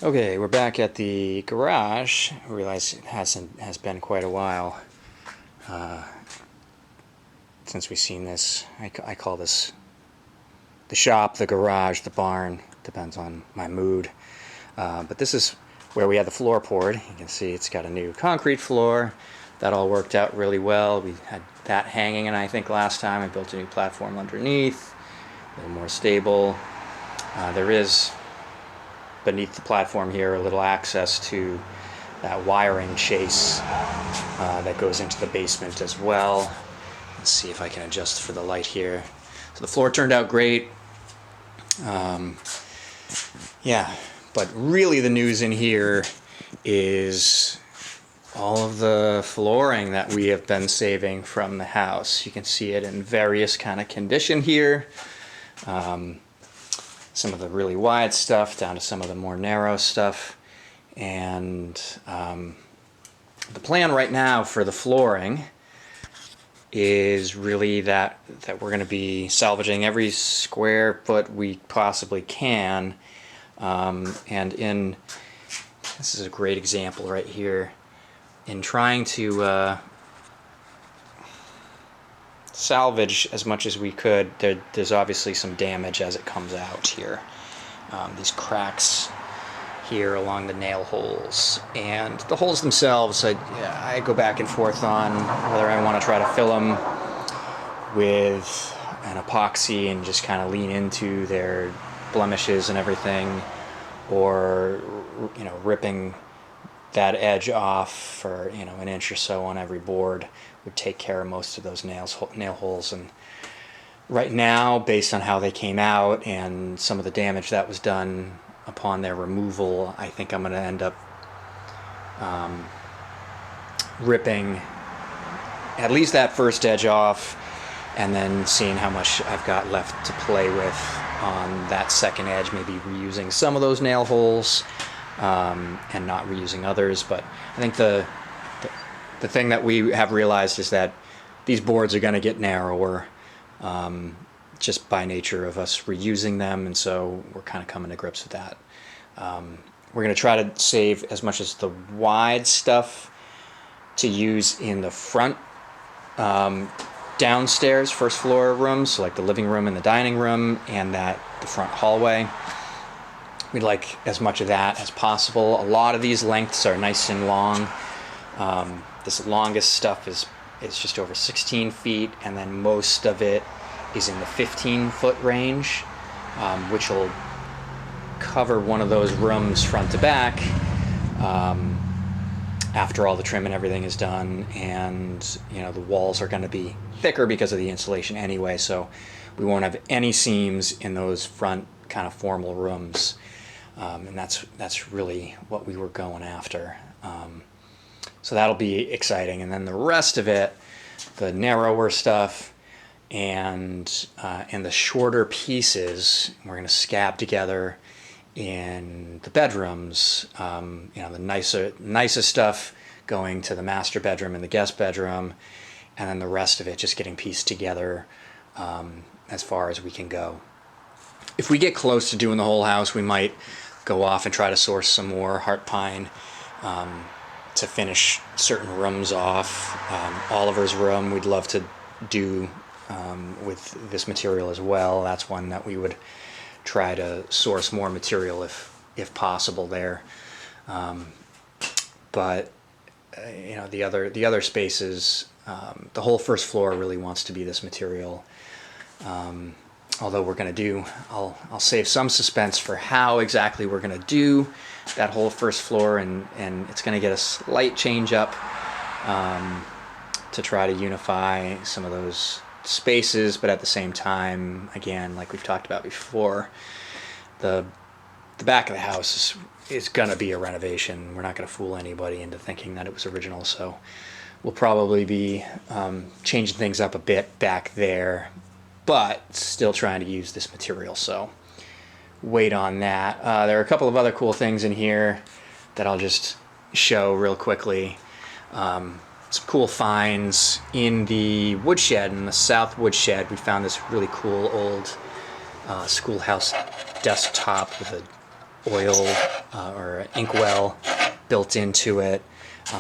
Okay, we're back at the garage. I realize it has been quite a while since we've seen this. I call this the shop, the garage, the barn. Depends on my mood. But this is where we had the floor poured. You can see it's got a new concrete floor. That all worked out really well. We had that hanging, and I think last time I built a new platform underneath, a little more stable. There is beneath the platform here a little access to that wiring chase that goes into the basement as well. Let's see if I can adjust for the light here. So the floor turned out great. Yeah, but really the news in here is all of the flooring that we have been saving from the house. You can see it in various kind of condition here. Some of the really wide stuff down to some of the more narrow stuff. And the plan right now for the flooring is really that we're going to be salvaging every square foot we possibly can. And this is a great example right here. In trying to salvage as much as we could, there's obviously some damage as it comes out here. These cracks here along the nail holes. And the holes themselves, I go back and forth on whether I want to try to fill them with an epoxy and just kind of lean into their blemishes and everything, or ripping that edge off for an inch or so on every board would take care of most of those nail holes. And right now, based on how they came out and some of the damage that was done upon their removal, I think I'm going to end up ripping at least that first edge off, and then seeing how much I've got left to play with on that second edge, maybe reusing some of those nail holes and not reusing others. But I think the thing that we have realized is that these boards are going to get narrower just by nature of us reusing them, and so we're kind of coming to grips with that. We're going to try to save as much as the wide stuff to use in the front downstairs first floor rooms, so like the living room and the dining room and the front hallway. We'd like as much of that as possible. A lot of these lengths are nice and long. This longest stuff is just over 16 feet, and then most of it is in the 15-foot range, which will cover one of those rooms front to back after all the trim and everything is done. And the walls are going to be thicker because of the insulation anyway, so we won't have any seams in those front kind of formal rooms. And that's really what we were going after. So that'll be exciting. And then the rest of it, the narrower stuff and the shorter pieces, we're going to scab together in the bedrooms. The nicest stuff going to the master bedroom and the guest bedroom, and then the rest of it just getting pieced together as far as we can go. If we get close to doing the whole house, we might go off and try to source some more heart pine to finish certain rooms off. Oliver's room we'd love to do with this material as well. That's one that we would try to source more material if possible there. But the other spaces, the whole first floor really wants to be this material. Although we're going to do, I'll save some suspense for how exactly we're going to do that whole first floor, and it's going to get a slight change up to try to unify some of those spaces, but at the same time, again, like we've talked about before, the back of the house is going to be a renovation. We're not going to fool anybody into thinking that it was original, so we'll probably be changing things up a bit back there, but still trying to use this material, so wait on that. There are a couple of other cool things in here that I'll just show real quickly. Some cool finds in the woodshed, in the south woodshed. We found this really cool old schoolhouse desktop with a oil or inkwell built into it.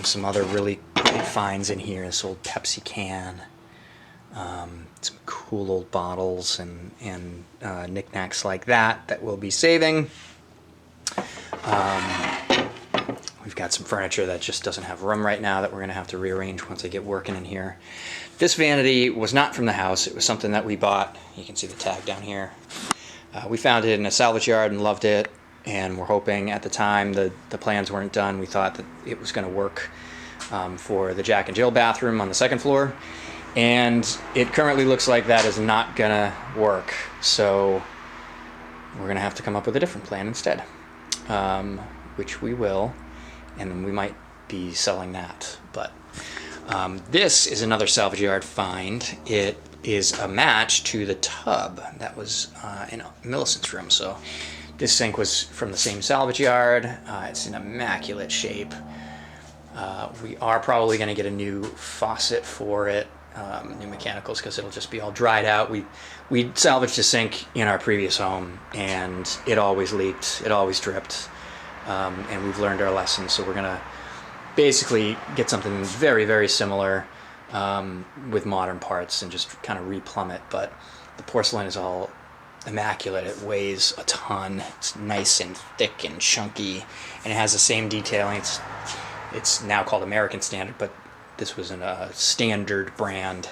Some other really great finds in here. This old Pepsi can. Some cool old bottles and knickknacks like that we'll be saving. We've got some furniture that just doesn't have room right now that we're going to have to rearrange once I get working in here. This vanity was not from the house. It was something that we bought. You can see the tag down here. We found it in a salvage yard and loved it, and we're hoping at the time the plans weren't done. We thought that it was going to work for the Jack and Jill bathroom on the second floor, and it currently looks like that is not going to work. So we're going to have to come up with a different plan instead, which we will. And then we might be selling that. But this is another salvage yard find. It is a match to the tub that was in Millicent's room. So this sink was from the same salvage yard. It's in immaculate shape. We are probably going to get a new faucet for it, new mechanicals, because it'll just be all dried out. We salvaged a sink in our previous home, and it always leaked. It always dripped. And we've learned our lesson, so we're gonna basically get something very, very similar with modern parts and just kind of replumb it. But the porcelain is all immaculate. It weighs a ton. It's nice and thick and chunky, and it has the same detailing. It's now called American Standard, but this was in a standard brand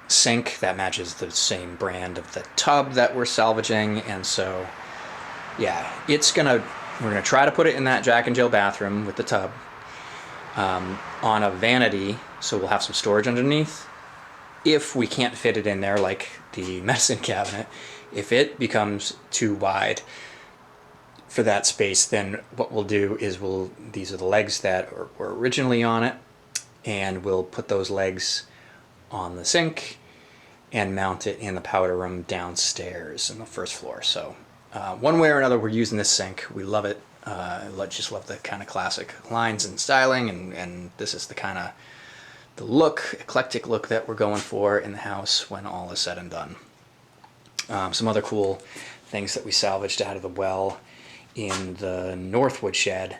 sink that matches the same brand of the tub that we're salvaging. And so yeah, we're gonna try to put it in that Jack and Jill bathroom with the tub on a vanity, so we'll have some storage underneath. If we can't fit it in there like the medicine cabinet, if it becomes too wide for that space, then what we'll do is these are the legs that were originally on it, and we'll put those legs on the sink and mount it in the powder room downstairs in the first floor. So one way or another, we're using this sink. We love it. Just love the kind of classic lines and styling, and this is the kind of the eclectic look that we're going for in the house when all is said and done. Some other cool things that we salvaged out of the well in the Northwood shed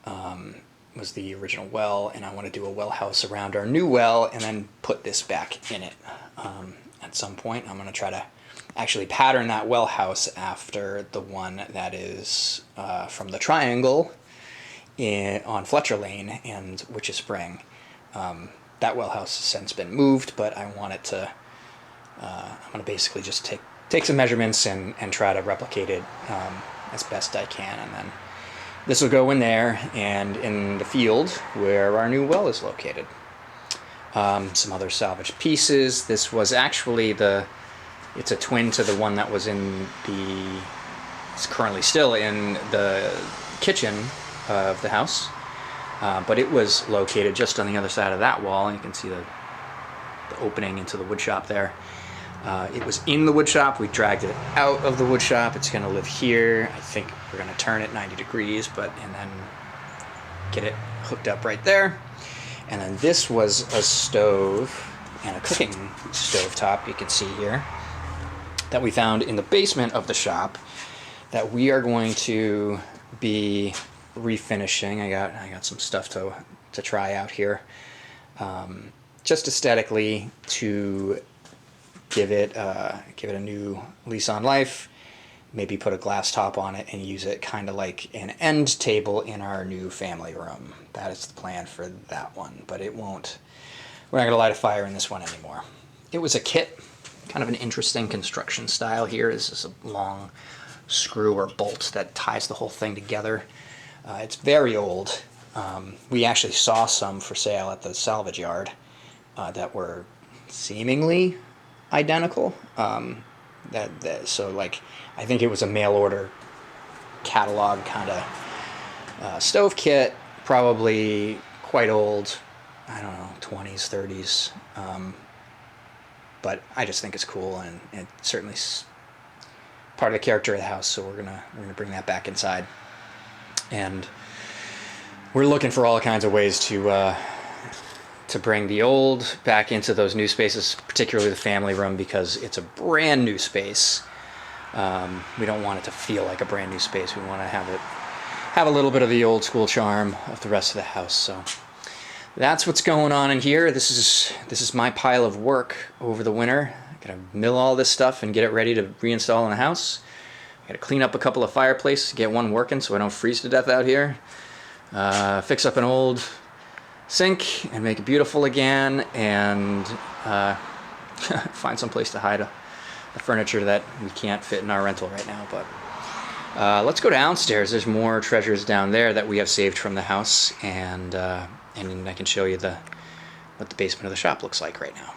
was the original well, and I want to do a well house around our new well and then put this back in it. At some point, I'm going to try to actually pattern that well house after the one that is from the Triangle on Fletcher Lane and Witches Spring. That well house has since been moved, but I want it to, I'm going to basically just take some measurements and try to replicate it as best I can, and then this will go in there and in the field where our new well is located. Some other salvaged pieces. This was actually it's a twin to the one that was it's currently still in the kitchen of the house, but it was located just on the other side of that wall, and you can see the opening into the wood shop there. It was in the wood shop. We dragged it out of the wood shop. It's going to live here. I think we're going to turn it 90 degrees, and then get it hooked up right there. And then this was a stove and a cooking stove top, you can see here, that we found in the basement of the shop that we are going to be refinishing. I got some stuff to try out here, just aesthetically, to give it a new lease on life. Maybe put a glass top on it and use it kind of like an end table in our new family room. That is the plan for that one, but we're not going to light a fire in this one anymore. It was a kit, kind of an interesting construction style here. This is a long screw or bolt that ties the whole thing together. It's very old. We actually saw some for sale at the salvage yard that were seemingly identical. So like, I think it was a mail order catalog kind of stove kit, probably quite old. I don't know, 20s, 30s. But I just think it's cool, and it's certainly part of the character of the house. So we're gonna bring that back inside, and we're looking for all kinds of ways to bring the old back into those new spaces, particularly the family room, because it's a brand new space. We don't want it to feel like a brand new space. We want to have a little bit of the old school charm of the rest of the house. So that's what's going on in here. This is my pile of work over the winter. I gotta mill all this stuff and get it ready to reinstall in the house. I gotta clean up a couple of fireplaces, get one working so I don't freeze to death out here. Fix up an old sink and make it beautiful again, and find some place to hide the furniture that we can't fit in our rental right now. But let's go downstairs. There's more treasures down there that we have saved from the house, and I can show you what the basement of the shop looks like right now.